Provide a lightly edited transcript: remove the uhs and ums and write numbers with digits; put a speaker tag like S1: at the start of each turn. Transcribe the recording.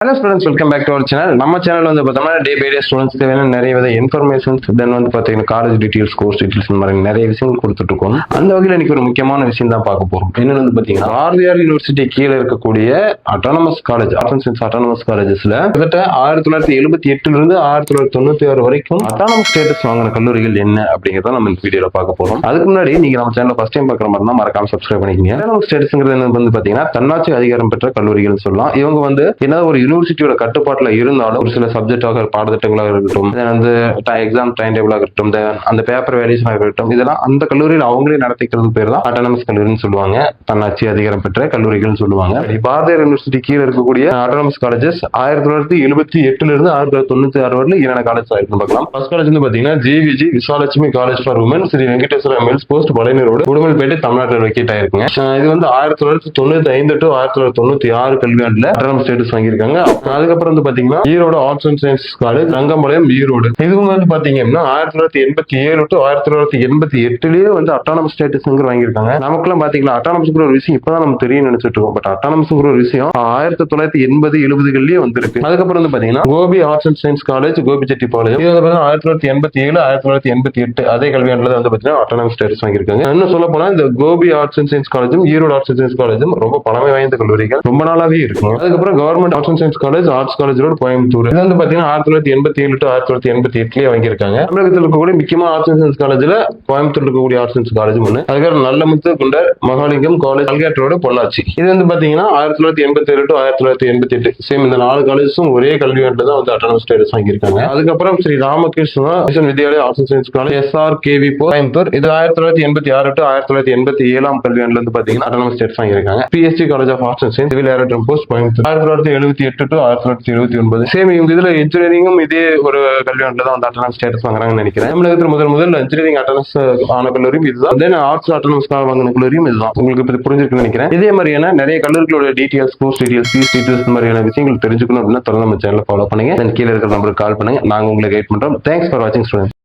S1: Hello students, welcome back to our channel. நம்ம channel வந்து பார்த்தோம்னா டே பை டே ஸ்டூடெண்ட்ஸ்க்கு வேணும் நிறைய வித இன்ஃபர்மேஷன்ஸ், தென் வந்து பார்த்தீங்கன்னா காலேஜ் டீட்டெயில்ஸ், கோர்ஸ் டீட்டெயில்ஸ், இந்த மாதிரி நிறைய விஷயங்கள் கொடுத்துட்டு இருக்கோம். அந்த வகையில் இன்னைக்கு ஒரு முக்கியமான விஷயம் தான் பார்க்க போறோம். என்னன்னு வந்து பார்த்தீங்கன்னா, பாரதியார் யூனிவர்சிட்டி கீழே இருக்கக்கூடிய autonomous college, arts and science autonomous காலேஜஸ்ல கிட்டத்தட்ட 1978 இருந்து 1996 வரைக்கும் அட்டானமஸ் ஸ்டேட்டஸ் வாங்கின கல்லூரிகள் என்ன அப்படிங்கிறத நம்ம இந்த வீடியோல பார்க்க போறோம். அதுக்கு முன்னாடி நீங்க நம்ம சேனல் ஃபர்ஸ்ட் டைம் பார்க்குற மாதிரி தான் மறக்காம சப்ஸ்கிரைப் பண்ணிக்கங்க. அட்டானமஸ் ஸ்டேட்டஸ்ங்கிறது என்ன வந்து பார்த்தீங்கன்னா தன்னாட்சி அதிகாரம் பெற்ற கல்லூரிகள் சொல்லலாம். இவங்க வந்து என்ன ஒரு யூனிவர்சிட்டியோட கட்டுப்பாட்டுல இருந்தாலும் ஒரு சில சப்ஜெக்டாக பாடத்திட்டங்களாக இருக்கட்டும், வந்து எக்ஸாம் டைம் டேபிளாக இருக்கட்டும், அந்த பேப்பர் வேல்யூஸாக இருக்கட்டும், இதெல்லாம் அந்த கல்லூரியில் அவங்களே நடத்திக்கிறது பேர் தான் அட்டானமஸ் கல்லூரின்னு சொல்லுவாங்க. தன்னாட்சி அதிகாரம் பெற்ற கல்லூரிகள் சொல்லுவாங்க. பாரதியார் யூனிவர்சிட்டி கீழே இருக்கக்கூடிய அட்டானமஸ் காலேஜஸ் 1978 இருந்து 1996 வரைக்கும் என்னென்ன காலேஜ் ஆயிருக்கும் பார்க்கலாம். ஃபர்ஸ்ட் காலேஜ் வந்து பாத்தீங்கன்னா GVG Visalakshi college for women, Sri Venkateswara mills post, பழைய ரோடு, உடுமல்பேட்டை, தமிழ்நாட்டில் லொக்கேட் ஆயிருக்குங்க. இது வந்து 1995 டு 1996 கல்வியாண்டுல அட்டானமஸ் ஸ்டேட்டஸ் வாங்கியிருக்காங்க. அதுக்கப்புறம் வந்து பாத்தீங்கன்னா Erode arts and science college, Rangampalayam, Erode. இதுவும் வந்து பாத்தீங்கன்னா 1987 டு 1988 வந்து அட்டானமஸ் ஸ்டேட்டஸ் வாங்கியிருக்காங்க. நமக்குலாம் பாத்தீங்கன்னா அட்டானமஸ் ஒரு விஷயம் இப்பதான் நம்ம தெரியும் நினைச்சிட்டு இருக்கோம். பட் அட்டானமஸ் ஒரு விஷயம் 1980 70 வந்திருக்கு. அதுக்கப்புறம் வந்து பாத்தீங்கன்னா Gobi arts and science college, Gobichettipalayam. இது வந்து 1987 1988 அதே கல்வியாண்டுல வந்து பாத்தீங்கன்னா அட்டானமஸ் ஸ்டேட்டஸ் வாங்கியிருக்காங்க. இன்னும் சொல்ல போனா இந்த கோபி ஆர்ட்ஸ் அண்ட் சயின்ஸ் காலேஜும் ஈரோடு ஆர்ட்ஸ் அண்ட் சயின்ஸ் காலேஜும் ரொம்ப பழமை வாய்ந்த கல்லூரிகள், ரொம்ப நாளாவே இருக்கும். அதுக்கப்புறம் government arts and science college, arts college road, Coimbatore. இது வந்து பாத்தீங்கன்னா 1987 டு 1988 வாங்கியிருக்காங்க. தமிழகத்தில் இருக்கக்கூடிய முக்கியமான ஆர்ட்ஸ் அண்ட் சயின்ஸ் காலேஜ்ல கோயம்புத்தூர் இருக்கக்கூடிய ஆர்ட்ஸ் அண்ட் சயின்ஸ் காலேஜ் ஒன்று. அதுக்கப்புறம் நல்லமுத்து குண்டர், மகாலிங்கம் காலேஜ், கல்கேட் ரோடு, பொள்ளாச்சி. இது வந்து பாத்தீங்கன்னா 1987 டு 1988 சேம் இந்த 4 காலேஜஸும் ஒரே கல்வியாண்டுல தான் வந்து அட்டானமஸ் ஸ்டேட்டஸ் வாங்கியிருக்காங்க. அதுக்கப்புறம் Sri Ramakrishna Vidyalaya arts and science college, SRKV Coimbatore. இது 1986 டு 1987 கல்வியாண்டுல வந்து பாத்தீங்கன்னா அட்டானமஸ் ஸ்டேட்டஸ் வாங்கியிருக்காங்க. PSG college of arts and science, civil aerodrome post, Coimbatore. 1978 to 1979 same இவங்க இதுல இன்ஜினியரிங்கும் இதே ஒரு கல்வியாண்டுல தான் வந்து அட்டானமஸ் ஸ்டேட்டஸ் வாங்குறாங்கன்னு நினைக்கிறேன். தமிழகத்தில் முதல் இன்ஜினியரிங் அட்டானமஸ் ஆன கல்லூரியும் இதுதான். தென் ஆர்ட்ஸ் அட்டானமஸ் வாங்கின கல்லூரியும் இதுதான். உங்களுக்கு புரிஞ்சிருக்குன்னு நினைக்கிறேன். இதே மாதிரியான நிறைய கல்லூரிகளோட details, course details, fees details, இந்த மாதிரியான விஷயங்கள் தெரிஞ்சுக்கணும் அப்படின்னா தொடர்ந்து நம்ம சேனலை ஃபாலோ பண்ணுங்க. கீழே இருக்கிற நம்பருக்கு கால் பண்ணுங்க. நாங்க உங்களுக்கு கைட் பண்றோம். தேங்க்ஸ் ஃபார் வாட்சிங் ஸ்டூடெண்ட்ஸ்.